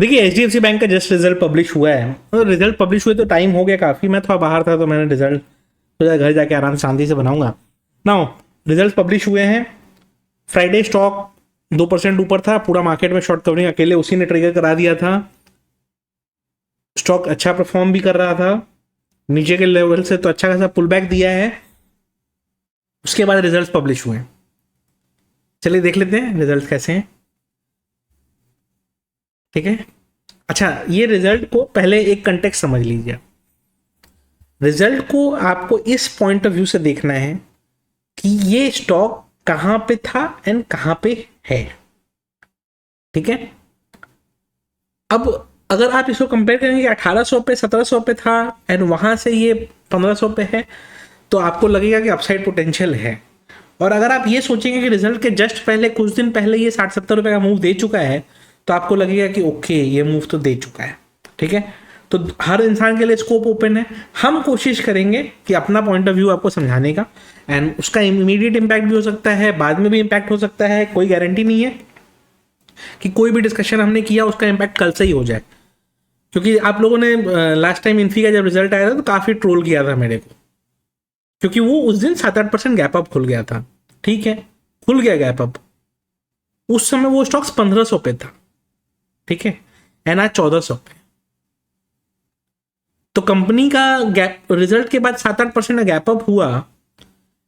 देखिए HDFC bank का just result publish हुआ है, तो रिजल्ट पब्लिश हुए तो टाइम हो गया काफ़ी। मैं थोड़ा बाहर था तो मैंने रिजल्ट तो घर जाके आराम से शांति से बनाऊंगा। नाउ रिजल्ट पब्लिश हुए हैं। फ्राइडे स्टॉक 2% ऊपर था, पूरा मार्केट में शॉर्ट कवरिंग अकेले उसी ने ट्रिगर करा दिया था। स्टॉक अच्छा परफॉर्म भी कर रहा था, नीचे के लेवल से तो अच्छा खासा पुल बैक दिया है। उसके बाद रिजल्ट पब्लिश हुए। चलिए देख लेते हैं रिजल्ट कैसे हैं। ठीक है, अच्छा ये रिजल्ट को पहले एक कंटेक्स्ट समझ लीजिए। रिजल्ट को आपको इस पॉइंट ऑफ व्यू से देखना है कि ये स्टॉक कहां पे था एंड कहां पे है। ठीक है, अब अगर आप इसको कंपेयर करेंगे 1800 पे 1700 पे था एंड वहां से ये 1500 पे है, तो आपको लगेगा कि अपसाइड पोटेंशियल है। और अगर आप ये सोचेंगे कि रिजल्ट के जस्ट पहले कुछ दिन पहले ये 60-70 रुपए का मूव दे चुका है, तो आपको लगेगा कि ओके ये मूव तो दे चुका है। ठीक है, तो हर इंसान के लिए स्कोप ओपन है। हम कोशिश करेंगे कि अपना पॉइंट ऑफ व्यू आपको समझाने का, एंड उसका इमीडिएट इम्पैक्ट भी हो सकता है, बाद में भी इम्पैक्ट हो सकता है। कोई गारंटी नहीं है कि कोई भी डिस्कशन हमने किया उसका इम्पैक्ट कल से ही हो जाए, क्योंकि आप लोगों ने लास्ट टाइम इन्फी का जब रिजल्ट आया था तो काफ़ी ट्रोल किया था मेरे को, क्योंकि वो उस दिन 7-8% गैप अप खुल गया था। ठीक है, खुल गया गैप अप। उस समय वो स्टॉक्स 1500 पे था। ठीक है, एंड आज 1400 पे। तो कंपनी का गैप रिजल्ट के बाद 7-8% गैप अप हुआ,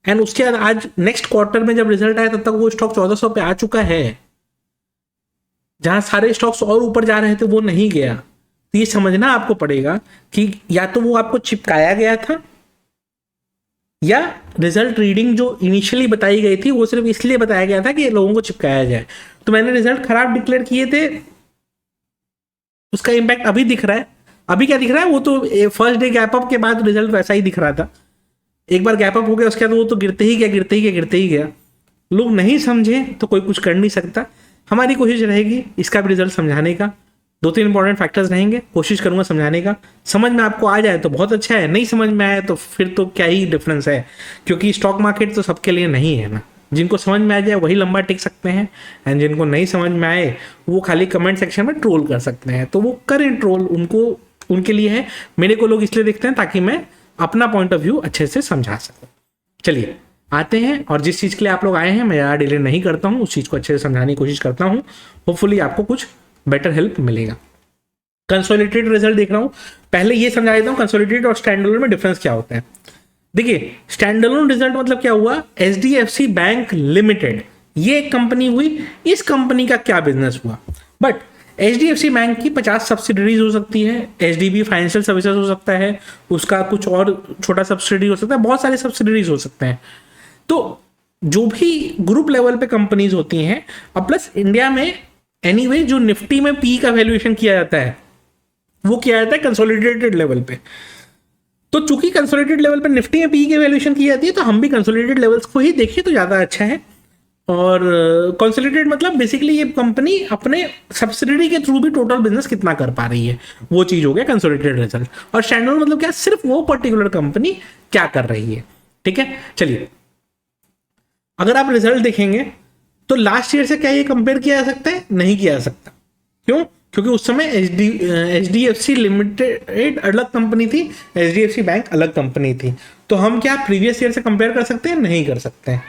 एंड उसके बाद आज नेक्स्ट क्वार्टर में जब रिजल्ट आया तब तक वो स्टॉक 1400 पे आ चुका है। जहां सारे स्टॉक्स और ऊपर जा रहे थे वो नहीं गया। तो ये समझना आपको पड़ेगा कि या तो वो आपको चिपकाया गया था, या रिजल्ट रीडिंग जो इनिशियली बताई गई थी वो सिर्फ इसलिए बताया गया था कि लोगों को चिपकाया जाए। तो मैंने रिजल्ट खराब डिक्लेयर किए थे, उसका इम्पैक्ट अभी दिख रहा है। अभी क्या दिख रहा है, वो तो फर्स्ट डे गैप अप के बाद रिजल्ट वैसा ही दिख रहा था। एक बार गैप अप हो गया उसके बाद वो तो गिरते ही गया गिरते ही गया गिरते ही गया। लोग नहीं समझे तो कोई कुछ कर नहीं सकता। हमारी कोशिश रहेगी इसका भी रिजल्ट समझाने का। 2-3 इंपॉर्टेंट फैक्टर्स रहेंगे, कोशिश करूंगा समझाने का। समझ में आपको आ जाए तो बहुत अच्छा है, नहीं समझ में आए तो फिर तो क्या ही डिफरेंस है, क्योंकि स्टॉक मार्केट तो सबके लिए नहीं है ना। जिनको समझ में आ जाए वही लंबा टिक सकते हैं, एंड जिनको नहीं समझ में आए वो खाली कमेंट सेक्शन में ट्रोल कर सकते हैं। तो वो करें ट्रोल, उनको उनके लिए है। मेरे को लोग इसलिए देखते हैं ताकि मैं अपना पॉइंट ऑफ व्यू अच्छे से समझा सकूं। चलिए आते हैं, और जिस चीज़ के लिए आप लोग आए हैं मैं ज़्यादा डिले नहीं करता हूँ, उस चीज़ को अच्छे से समझाने की कोशिश करता हूँ। होपफुली आपको कुछ बेटर हेल्प मिलेगा। कंसोलिडेटेड रिजल्ट देख रहा हूँ, पहले ये समझा देता हूँ कंसोलिडेटेड और स्टैंडअलोन में डिफरेंस क्या होता है। देखिए स्टैंडअलोन रिजल्ट मतलब क्या हुआ, एचडीएफसी बैंक लिमिटेड ये एक कंपनी हुई, इस कंपनी का क्या बिजनेस हुआ। बट एचडीएफसी बैंक की 50 सब्सिडरीज हो सकती है, एचडीबी फाइनेंशियल सर्विसेज हो सकता है, उसका कुछ और छोटा सब्सिडरी हो सकता है, बहुत सारे सब्सिडरीज हो सकते हैं। तो जो भी ग्रुप लेवल पे कंपनीज होती हैं, और प्लस इंडिया में एनीवे जो निफ्टी में पी का वैल्यूएशन किया जाता है वो किया जाता है कंसोलिडेटेड लेवल पे। तो चूंकि कंसोलिडेटेड लेवल पे निफ्टी में पी की वैल्यूएशन की जाती है, तो हम भी कंसोलिडेटेड लेवल्स को ही देखें तो ज़्यादा अच्छा है। और कंसोलिडेटेड मतलब बेसिकली ये कंपनी अपने सब्सिडरी के थ्रू भी टोटल बिजनेस कितना कर पा रही है, वो चीज़ हो गया कंसोलिडेटेड रिजल्ट। और स्टैंडअलोन मतलब क्या, सिर्फ वो पर्टिकुलर कंपनी क्या कर रही है। ठीक है, चलिए अगर आप रिजल्ट देखेंगे तो लास्ट ईयर से क्या ये कंपेयर किया जा सकता है, नहीं किया जा सकता। क्यों, क्योंकि उस समय एचडीएफसी लिमिटेड अलग कंपनी थी, एचडीएफसी बैंक अलग कंपनी थी। तो हम क्या प्रीवियस ईयर से कंपेयर कर सकते हैं, नहीं कर सकते हैं।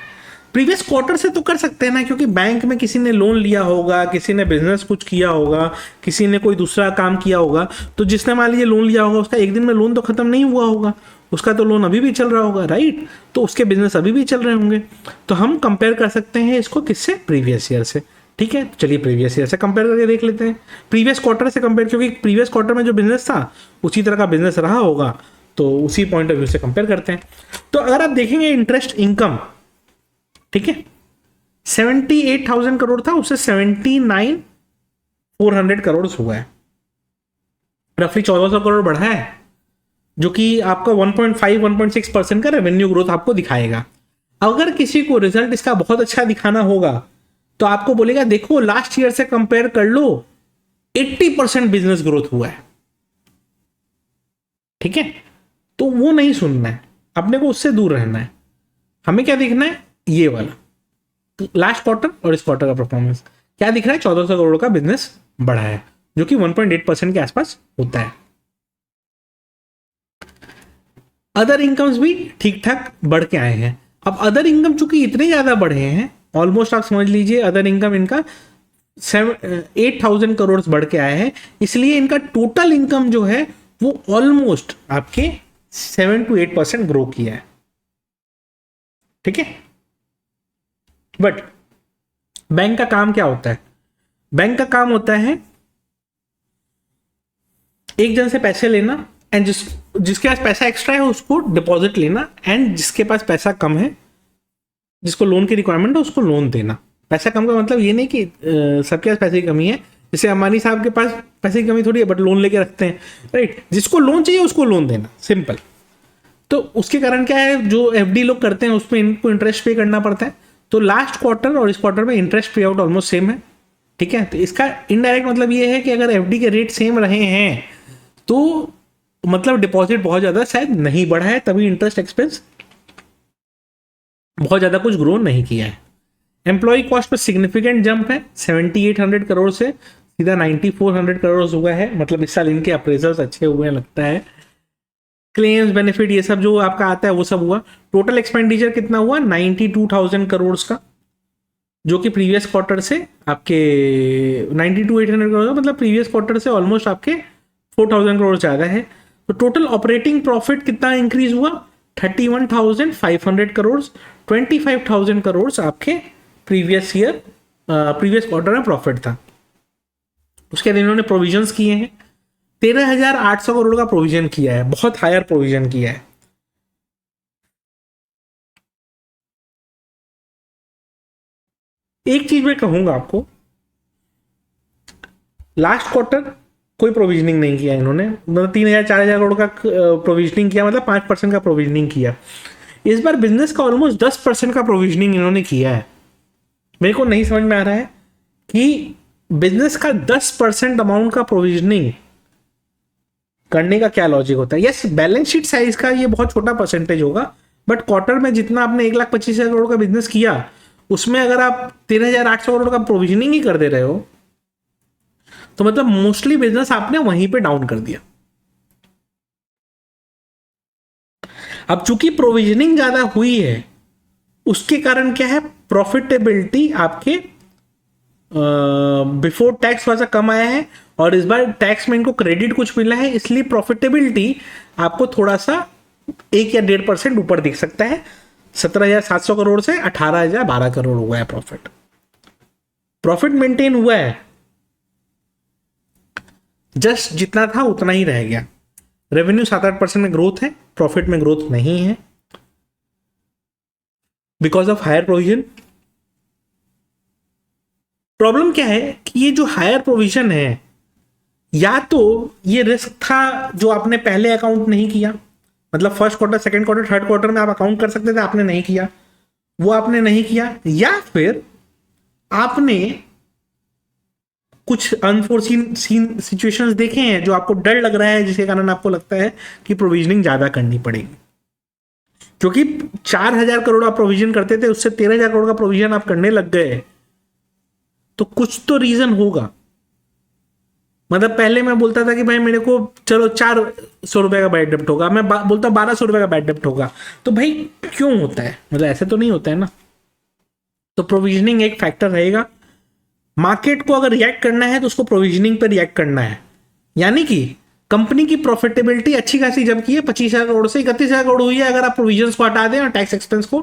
प्रीवियस क्वार्टर से तो कर सकते हैं ना, क्योंकि बैंक में किसी ने लोन लिया होगा, किसी ने बिजनेस कुछ किया होगा, किसी ने कोई दूसरा काम किया होगा। तो जिसने मान लीजिए लोन लिया होगा उसका एक दिन में लोन तो खत्म नहीं हुआ होगा, उसका तो लोन अभी भी चल रहा होगा, राइट। तो उसके बिजनेस अभी भी चल रहे होंगे। तो हम कंपेयर कर सकते हैं इसको किससे, प्रीवियस ईयर से। ठीक है, चलिए प्रीवियस ईयर से कंपेयर करके देख लेते हैं, प्रीवियस क्वार्टर से कंपेयर, क्योंकि प्रीवियस क्वार्टर में जो बिजनेस था उसी तरह का बिजनेस रहा होगा, तो उसी पॉइंट ऑफ व्यू से कंपेयर करते हैं। तो अगर आप देखेंगे इंटरेस्ट इनकम, ठीक है, 78,000 करोड़ था, उससे 79,400 करोड़ हुआ है, रफली 1400 करोड़ बढ़ा है, जो कि आपका 1.5-1.6% का रेवेन्यू ग्रोथ आपको दिखाएगा। अगर किसी को रिजल्ट इसका बहुत अच्छा दिखाना होगा तो आपको बोलेगा देखो लास्ट ईयर से कंपेयर कर लो, 80% बिजनेस ग्रोथ हुआ है। ठीक है, तो वो नहीं सुनना है, अपने को उससे दूर रहना है। हमें क्या देखना है, ये वाला लास्ट क्वार्टर और इस क्वार्टर का परफॉर्मेंस क्या दिख रहा है, 1400 करोड़ का बिजनेस बढ़ा है। जो कि 1.8% के आसपास होता है। अदर इनकम्स भी ठीक ठाक बढ़ के आए हैं। अब अदर इनकम चूंकि इतने ज्यादा बढ़े हैं, ऑलमोस्ट आप समझ लीजिए अदर इनकम इनका 8,000 करोड़ बढ़ के आया है, इसलिए इनका टोटल इनकम जो है वो ऑलमोस्ट आपके 7 to 8% ग्रो किया है। ठीक है, बट बैंक का काम क्या होता है? बैंक का काम होता है एक जन से पैसे लेना, एंड जिसके पास पैसा एक्स्ट्रा है उसको डिपॉजिट लेना, एंड जिसके पास पैसा कम है, जिसको लोन की रिक्वायरमेंट है, उसको लोन देना। पैसा कम का मतलब ये नहीं कि सबके पास पैसे की कमी है। जैसे अंबानी साहब के पास पैसे की कमी थोड़ी है, बट लोन लेके रखते हैं, राइट। जिसको लोन चाहिए उसको लोन देना, सिंपल। तो उसके कारण क्या है, जो एफडी लोग करते हैं उसमें इनको इंटरेस्ट पे करना पड़ता है। तो लास्ट क्वार्टर और इस क्वार्टर में इंटरेस्ट पे आउट ऑलमोस्ट सेम है। ठीक है, तो इसका इनडायरेक्ट मतलब ये है कि अगर एफडी के रेट सेम रहे हैं तो मतलब डिपॉजिट बहुत ज़्यादा शायद नहीं बढ़ा है, तभी इंटरेस्ट एक्सपेंस बहुत ज़्यादा कुछ ग्रो नहीं किया है। एम्प्लॉय कॉस्ट पर सिग्निफिकेंट जंप है, 7800 करोड़ से सीधा 9400 करोड़ हुआ है। मतलब इस साल इनके अप्रेजल्स अच्छे हुए हैं लगता है। क्लेम्स, बेनिफिट, ये सब जो आपका आता है वो सब हुआ। टोटल एक्सपेंडिचर कितना हुआ? 92,000 करोड़ का, जो कि प्रीवियस क्वार्टर से आपके 92,800 करोड़, मतलब प्रीवियस क्वार्टर से ऑलमोस्ट आपके 4,000 करोड़ ज़्यादा है। तो टोटल ऑपरेटिंग प्रॉफिट कितना इंक्रीज हुआ? 31,500 करोड़, 25,000 करोड़ आपके प्रीवियस ईयर प्रीवियस क्वार्टर में प्रॉफिट था। उसके बाद इन्होंने प्रोविजंस किए हैं, 13,800 करोड़ का प्रोविजन किया है, बहुत हायर प्रोविजन किया है। एक चीज मैं कहूंगा आपको, लास्ट क्वार्टर कोई प्रोविजनिंग नहीं किया इन्होंने, मतलब 3,000-4,000 करोड़ का प्रोविजनिंग किया, मतलब 5% का प्रोविजनिंग किया। इस बार बिजनेस का ऑलमोस्ट 10% का प्रोविजनिंग इन्होंने किया है। मेरे को नहीं समझ में आ रहा है कि बिजनेस का 10% अमाउंट का प्रोविजनिंग करने का क्या लॉजिक होता है। यस, बैलेंस शीट साइज का ये बहुत छोटा परसेंटेज होगा, बट क्वार्टर में जितना आपने 1,25,000 करोड़ का बिजनेस किया, उसमें अगर आप 13,800 करोड़ का प्रोविजनिंग ही कर दे रहे हो, तो मतलब मोस्टली बिजनेस आपने वहीं पे डाउन कर दिया। अब चूंकि प्रोविजनिंग ज्यादा हुई है, उसके कारण क्या है, प्रॉफिटेबिलिटी आपके बिफोर टैक्स थोड़ा सा कम आया है, और इस बार टैक्स में इनको क्रेडिट कुछ मिला है, इसलिए प्रॉफिटेबिलिटी आपको थोड़ा सा 1 या 1.5% ऊपर दिख सकता है। 17,700 करोड़ से 18,012 करोड़ हुआ है प्रॉफिट। प्रॉफिट मेंटेन हुआ है, जस्ट जितना था उतना ही रह गया। रेवेन्यू 7-8% में ग्रोथ है, प्रॉफिट में ग्रोथ नहीं है, because of higher provision. Problem क्या है कि ये जो हायर प्रोविजन है, या तो ये रिस्क था जो आपने पहले अकाउंट नहीं किया, मतलब first quarter, second quarter, third quarter में आप अकाउंट कर सकते थे, आपने नहीं किया, वो आपने नहीं किया, या फिर आपने कुछ अनफोर्सीन सिचुएशंस देखे हैं जो आपको डर लग रहा है, जिसके कारण आपको लगता है कि प्रोविजनिंग ज्यादा करनी पड़ेगी। क्योंकि 4,000 करोड़ आप प्रोविजन करते थे, उससे 13,000 करोड़ का प्रोविजन आप करने लग गए, तो कुछ तो रीजन होगा। मतलब पहले मैं बोलता था कि भाई मेरे को चलो 400 रुपए का बैड डेप्ट होगा, मैं बोलता 1,200 रुपए का बैड डेप्ट होगा, तो भाई क्यों होता है? मतलब ऐसे तो नहीं होता है ना। तो प्रोविजनिंग एक फैक्टर रहेगा। मार्केट को अगर रिएक्ट करना है तो उसको प्रोविजनिंग पर रिएक्ट करना है। यानी कि कंपनी की प्रॉफिटेबिलिटी अच्छी खासी जब की है, 25,000 करोड़ से 31,000 करोड़ हुई है, अगर आप प्रोविजन को हटा दें और टैक्स एक्सपेंस को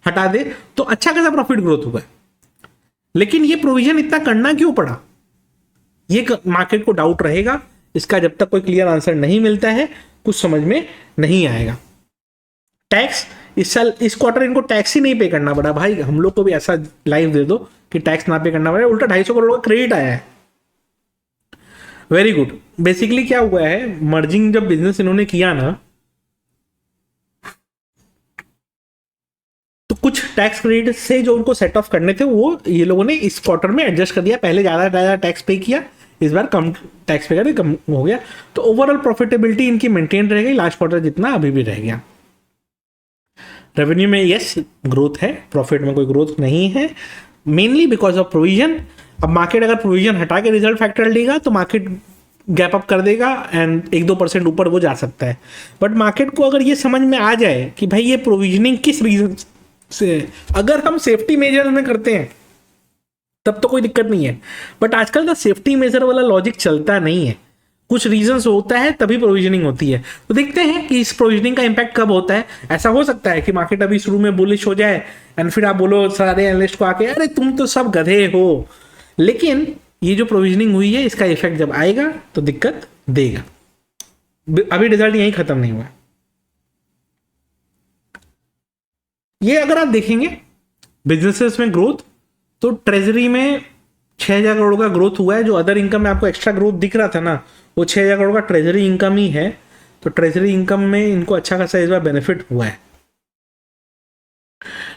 हटा दें तो अच्छा खासा प्रॉफिट ग्रोथ हुआ है। लेकिन ये प्रोविजन इतना करना क्यों पड़ा, ये मार्केट को डाउट रहेगा। इसका जब तक कोई क्लियर आंसर नहीं मिलता है कुछ समझ में नहीं आएगा। टैक्स इस साल, इस क्वार्टर इनको टैक्स ही नहीं पे करना पड़ा। भाई हम लोग को भी ऐसा लाइव दे दो कि टैक्स ना पे करना पड़े, उल्टा 250 करोड़ का क्रेडिट आया है। Very good. बेसिकली क्या हुआ है, मर्जिंग जब बिजनेस इन्होंने किया ना, तो कुछ टैक्स क्रेडिट से जो उनको सेट ऑफ करने थे वो ये लोगों ने इस क्वार्टर में एडजस्ट कर दिया। पहले ज्यादा टैक्स पे किया, इस बार कम टैक्स पे करके कम हो गया, तो ओवरऑल प्रॉफिटेबिलिटी इनकी मेंटेन रह गई लास्ट क्वार्टर जितना अभी भी रह गया। रेवेन्यू में यस ग्रोथ है, प्रॉफिट में कोई ग्रोथ नहीं है, मेनली बिकॉज ऑफ प्रोविजन। अब मार्केट अगर प्रोविजन हटा के रिजल्ट फैक्टर लेगा तो मार्केट गैप अप कर देगा एंड 1-2% ऊपर वो जा सकता है। बट मार्केट को अगर ये समझ में आ जाए कि भाई ये प्रोविजनिंग किस रीजन से, अगर हम सेफ्टी मेजर में करते हैं तब तो कोई दिक्कत नहीं है, बट आजकल का सेफ्टी मेजर वाला लॉजिक चलता नहीं है। कुछ रीजंस होता है तभी प्रोविजनिंग होती है। तो देखते हैं कि इस प्रोविजनिंग का इम्पैक्ट कब होता है। ऐसा हो सकता है कि मार्केट अभी शुरू में बुलिश हो जाए एंड फिर आप बोलो सारे एनालिस्ट को आके अरे तुम तो सब गधे हो, लेकिन ये जो प्रोविजनिंग हुई है इसका इफेक्ट जब आएगा तो दिक्कत देगा। अभी रिजल्ट यहीं खत्म नहीं हुआ। ये अगर आप देखेंगे बिजनेसेस में ग्रोथ, तो ट्रेजरी में 6,000 करोड़ का ग्रोथ हुआ है। जो अदर इनकम में आपको एक्स्ट्रा ग्रोथ दिख रहा था ना, वो 6,000 करोड़ का ट्रेजरी इनकम ही है। तो ट्रेजरी इनकम में इनको अच्छा खासा इस बार बेनिफिट हुआ है।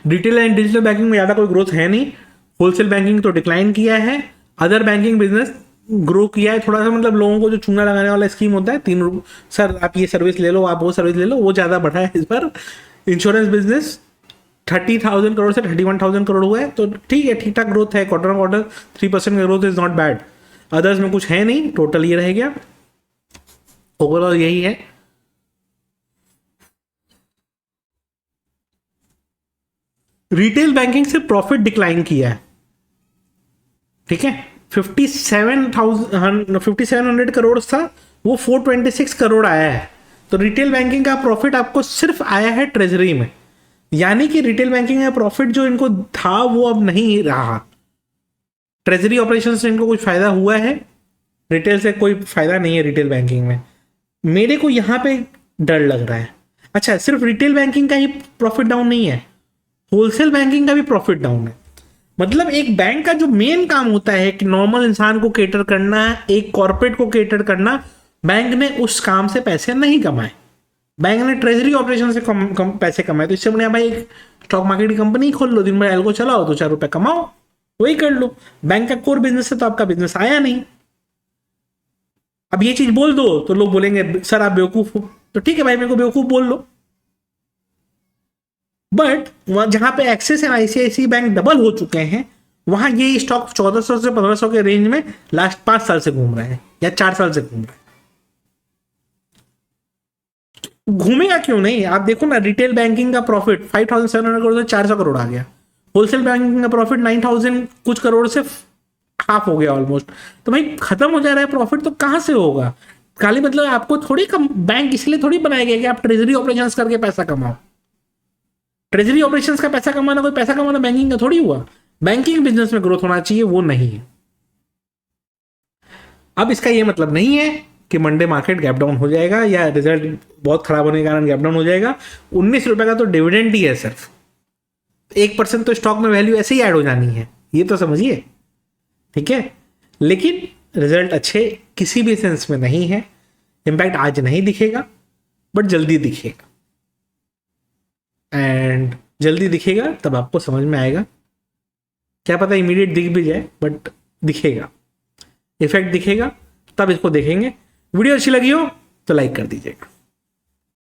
रिटेल एंड डिजिटल बैंकिंग में ज़्यादा कोई ग्रोथ है नहीं। होलसेल बैंकिंग तो डिक्लाइन किया है। अदर बैंकिंग बिजनेस ग्रो किया है थोड़ा सा, मतलब लोगों को जो चूना लगाने वाला स्कीम होता है 3 सर आप ये सर्विस ले लो, आप वो सर्विस ले लो, वो ज़्यादा बढ़ा है इस बार। इंश्योरेंस बिजनेस 30,000 करोड़ से 31,000 करोड़ हुआ है, तो ठीक है, ठीक ठाक ग्रोथ है। क्वार्टर क्वार्टर 3% का growth is not bad. Others में कुछ है नहीं, टोटल ये रह गया। ओवरऑल यही है। रिटेल बैंकिंग से प्रॉफिट डिक्लाइन किया है, ठीक है। 5700 करोड़ था, वो 426 करोड़ आया है। तो रिटेल बैंकिंग का प्रॉफिट आपको सिर्फ आया है ट्रेजरी में, यानी कि रिटेल बैंकिंग का प्रॉफिट जो इनको था वो अब नहीं रहा। ट्रेजरी ऑपरेशन से इनको कुछ फायदा हुआ है, रिटेल से कोई फायदा नहीं है रिटेल बैंकिंग में। मेरे को यहां पे डर लग रहा है। अच्छा, सिर्फ रिटेल बैंकिंग का ही प्रॉफिट डाउन नहीं है, होलसेल बैंकिंग का भी प्रॉफिट डाउन है। मतलब एक बैंक का जो मेन काम होता है कि नॉर्मल इंसान को केटर करना, एक कॉर्पोरेट को केटर करना, बैंक ने उस काम से पैसे नहीं कमाए। बैंक ने ट्रेजरी ऑपरेशन से कम पैसे कमाए। तो इससे बढ़िया भाई एक स्टॉक मार्केट की कंपनी खोल लो, दिन भर एल्गो चलाओ, 2-4 रुपए कमाओ, वही कर लो। बैंक का कोर बिजनेस है तो आपका बिजनेस आया नहीं। अब ये चीज बोल दो तो लोग बोलेंगे सर आप बेवकूफ हो। तो ठीक है भाई, मेरे को बेवकूफ बोल लो, बट वहां जहां पे Axis and ICICI bank double हो चुके हैं, वहां ये स्टॉक 1400 से 1500 के रेंज में लास्ट 5 साल से घूम रहे हैं या 4 साल से घूम रहे हैं। घूमेगा क्यों नहीं? आप देखो ना, रिटेल बैंकिंग का प्रॉफिट 5,700 करोड़ से 400 करोड़ आ गया। होलसेल बैंकिंग का प्रॉफिट 9,000 कुछ करोड़ से हाफ हो गया ऑलमोस्ट। तो भाई खत्म हो जा रहा है प्रॉफिट, तो कहां से होगा? खाली मतलब आपको थोड़ी कम बैंक इसलिए थोड़ी बनाया गया कि आप ट्रेजरी ऑपरेशंस करके पैसा कमाओ। ट्रेजरी ऑपरेशंस का पैसा कमाना कोई पैसा कमाना बैंकिंग का थोड़ी हुआ। बैंकिंग बिजनेस में ग्रोथ होना चाहिए, वो नहीं है। अब इसका ये मतलब नहीं है कि मंडे मार्केट गैप डाउन हो जाएगा या रिजल्ट बहुत खराब होने के कारण गैप डाउन हो जाएगा। 19 रुपए का तो डिविडेंड ही है सिर्फ, 1% तो स्टॉक में वैल्यू ऐसे ही ऐड हो जानी है, ये तो समझिए, ठीक है। लेकिन रिजल्ट अच्छे किसी भी सेंस में नहीं है। इंपैक्ट आज नहीं दिखेगा, बट जल्दी दिखेगा, एंड जल्दी दिखेगा तब आपको समझ में आएगा। क्या पता इमीडिएट दिख भी जाए, बट दिखेगा, इफेक्ट दिखेगा, तब इसको देखेंगे। वीडियो अच्छी लगी हो तो लाइक कर दीजिएगा।